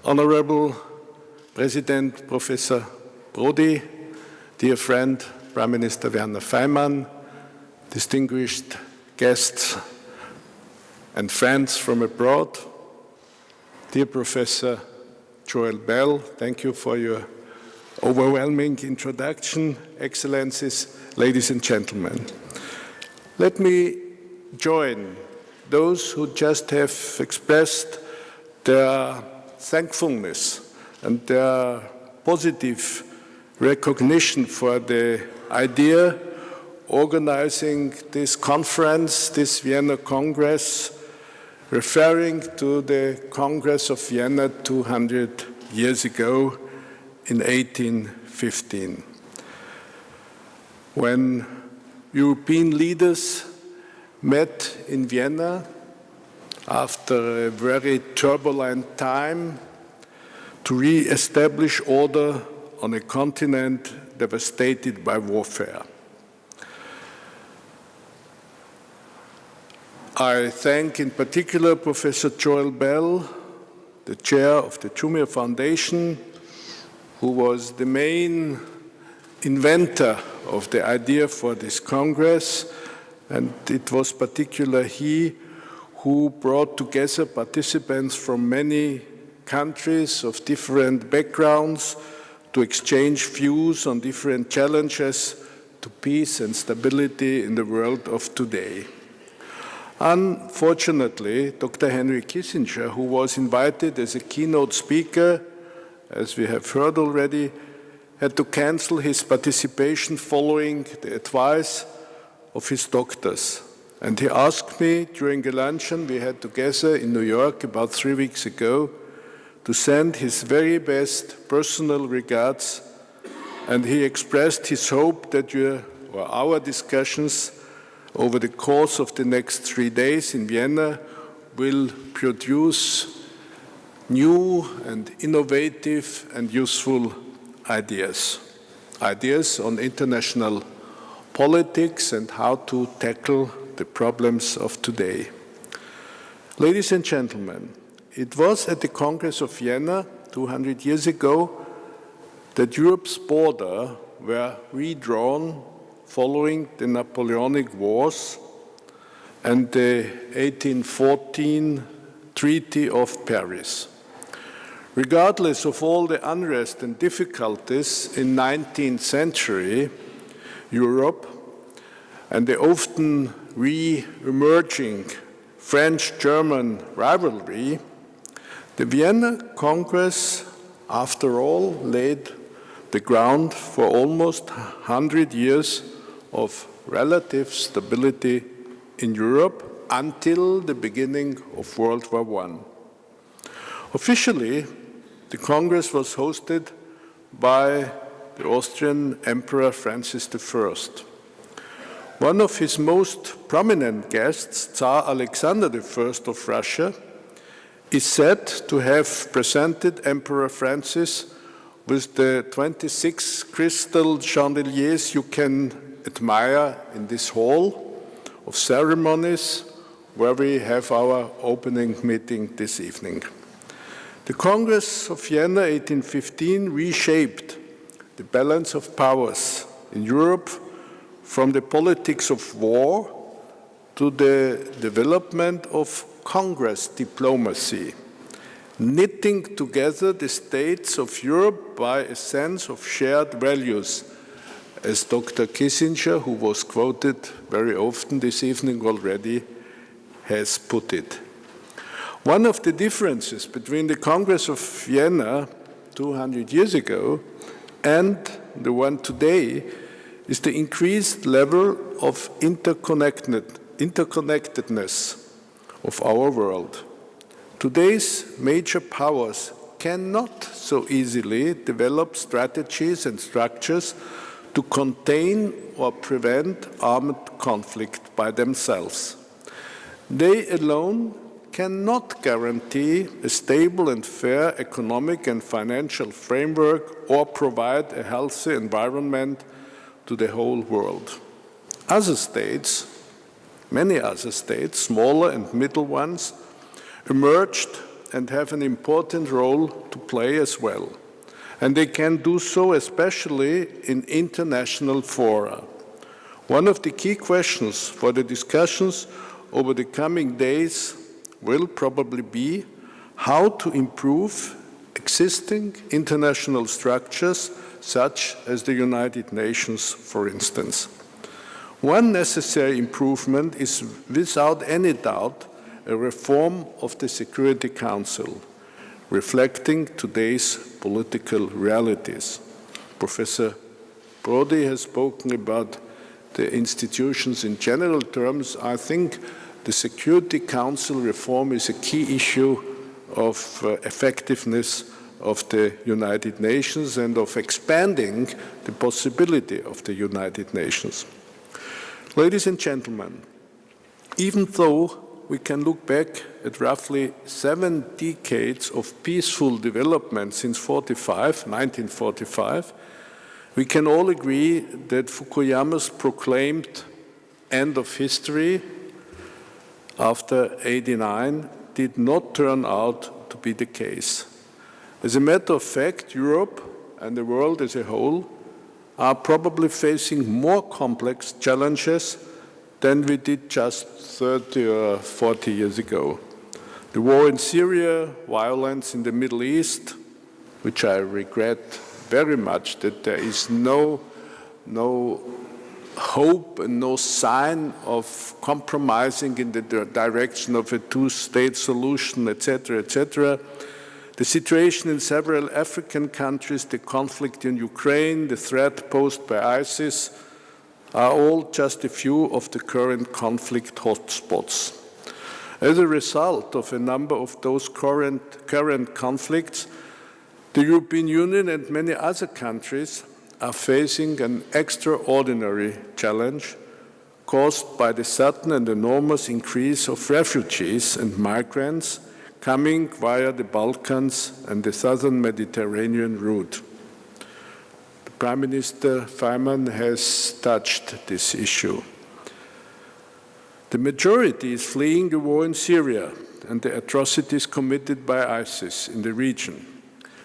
Honorable President Professor Prodi, dear friend Prime Minister Werner Faymann, distinguished guests and friends from abroad, dear Professor Joel Bell, thank you for your overwhelming introduction, Excellencies, ladies and gentlemen. Let me join those who just have expressed their thankfulness and their positive recognition for the idea organizing this conference, this Vienna Congress, referring to the Congress of Vienna 200 years ago in 1815, when European leaders met in Vienna after a very turbulent time to re-establish order on a continent devastated by warfare. I thank in particular Professor Joel Bell, the chair of the Jumia Foundation, who was the main inventor of the idea for this Congress, and it was particularly he who brought together participants from many countries of different backgrounds to exchange views on different challenges to peace and stability in the world of today. Unfortunately, Dr. Henry Kissinger, who was invited as a keynote speaker, as we have heard already, had to cancel his participation following the advice of his doctors. And he asked me during a luncheon we had together in New York about 3 weeks ago to send his very best personal regards, and he expressed his hope that our discussions over the course of the next 3 days in Vienna will produce new and innovative and useful ideas on international politics and how to tackle the problems of today. Ladies and gentlemen, it was at the Congress of Vienna 200 years ago that Europe's borders were redrawn following the Napoleonic Wars and the 1814 Treaty of Paris. Regardless of all the unrest and difficulties in the 19th century, Europe, and the often re-emerging French-German rivalry, the Vienna Congress, after all, laid the ground for almost 100 years of relative stability in Europe until the beginning of World War I. Officially, the Congress was hosted by the Austrian Emperor Francis I. One of his most prominent guests, Tsar Alexander I of Russia, is said to have presented Emperor Francis with the 26 crystal chandeliers you can admire in this hall of ceremonies where we have our opening meeting this evening. The Congress of Vienna 1815 reshaped the balance of powers in Europe from the politics of war to the development of Congress diplomacy, knitting together the states of Europe by a sense of shared values, as Dr. Kissinger, who was quoted very often this evening already, has put it. One of the differences between the Congress of Vienna 200 years ago and the one today is the increased level of interconnectedness of our world. Today's major powers cannot so easily develop strategies and structures to contain or prevent armed conflict by themselves. They alone cannot guarantee a stable and fair economic and financial framework or provide a healthy environment to the whole world. Other states, many other states, smaller and middle ones, emerged and have an important role to play as well. And they can do so especially in international fora. One of the key questions for the discussions over the coming days will probably be how to improve existing international structures, such as the United Nations, for instance. One necessary improvement is, without any doubt, a reform of the Security Council, reflecting today's political realities. Professor Prodi has spoken about the institutions in general terms. I think the Security Council reform is a key issue of effectiveness of the United Nations and of expanding the possibility of the United Nations. Ladies and gentlemen, even though we can look back at roughly 7 decades of peaceful development since 1945, we can all agree that Fukuyama's proclaimed end of history after '89 did not turn out to be the case. As a matter of fact, Europe and the world as a whole are probably facing more complex challenges than we did just 30 or 40 years ago. The war in Syria, violence in the Middle East, which I regret very much that there is no hope and no sign of compromising in the direction of a two-state solution, etc., etc. The situation in several African countries, the conflict in Ukraine, the threat posed by ISIS, are all just a few of the current conflict hotspots. As a result of a number of those current conflicts, the European Union and many other countries are facing an extraordinary challenge caused by the sudden and enormous increase of refugees and migrants coming via the Balkans and the southern Mediterranean route. Prime Minister Faymann has touched this issue. The majority is fleeing the war in Syria and the atrocities committed by ISIS in the region.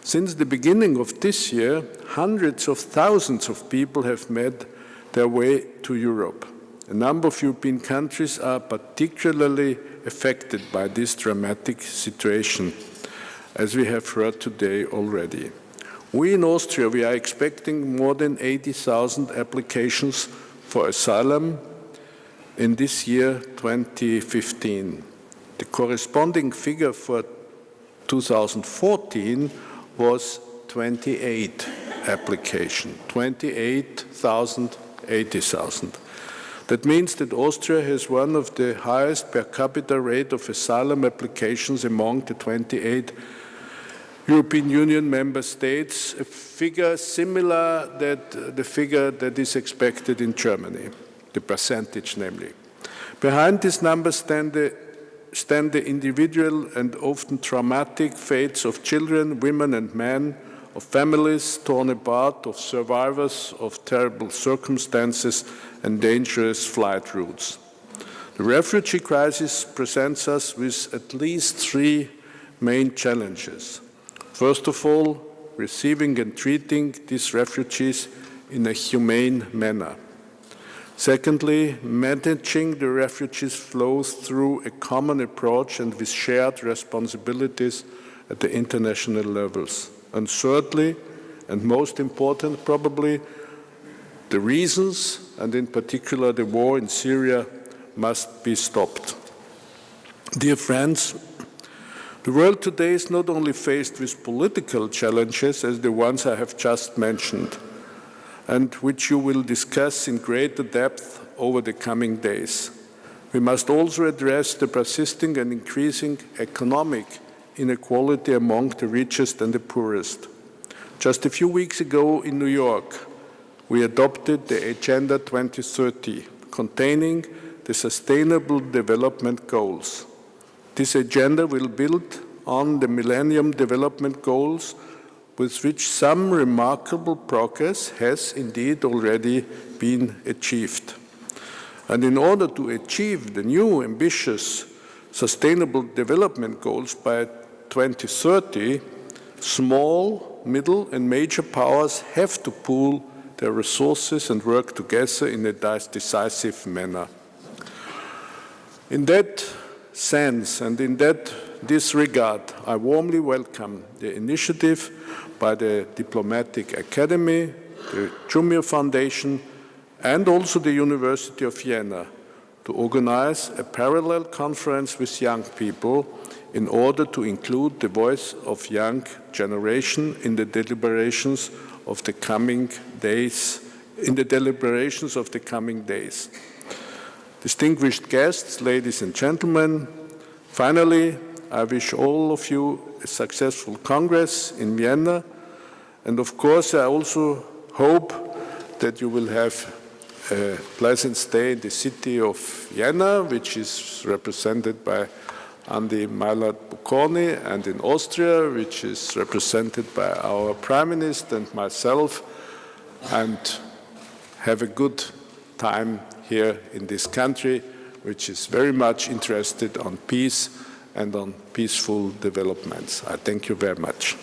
Since the beginning of this year, hundreds of thousands of people have made their way to Europe. A number of European countries are particularly affected by this dramatic situation, as we have heard today already. We in Austria, we are expecting more than 80,000 applications for asylum in this year, 2015. The corresponding figure for 2014 was 28 applications, 28,000, 80,000. That means that Austria has one of the highest per capita rate of asylum applications among the 28 European Union member states, a figure similar to the figure that is expected in Germany, the percentage namely. Behind these numbers stand the individual and often traumatic fates of children, women and men, of families torn apart, of survivors of terrible circumstances and dangerous flight routes. The refugee crisis presents us with at least 3 main challenges. First of all, receiving and treating these refugees in a humane manner. Secondly, managing the refugees' flows through a common approach and with shared responsibilities at the international levels. And thirdly, and most important probably, the reasons, and in particular the war in Syria, must be stopped. Dear friends, the world today is not only faced with political challenges as the ones I have just mentioned, and which you will discuss in greater depth over the coming days. We must also address the persisting and increasing economic inequality among the richest and the poorest. Just a few weeks ago in New York, we adopted the Agenda 2030, containing the Sustainable Development Goals. This agenda will build on the Millennium Development Goals, with which some remarkable progress has indeed already been achieved. And in order to achieve the new ambitious Sustainable Development Goals by 2030, small, middle, and major powers have to pool their resources and work together in a decisive manner. In that sense and in this regard, I warmly welcome the initiative by the Diplomatic Academy, the Jumir Foundation, and also the University of Vienna to organize a parallel conference with young people in order to include the voice of young generation in the deliberations of the coming days. Distinguished guests, ladies and gentlemen, finally, I wish all of you a successful Congress in Vienna, and of course I also hope that you will have a pleasant stay in the city of Vienna, which is represented by Andi Mailat-Buconi, and in Austria, which is represented by our Prime Minister and myself, and have a good time here in this country, which is very much interested on peace and on peaceful developments. I thank you very much.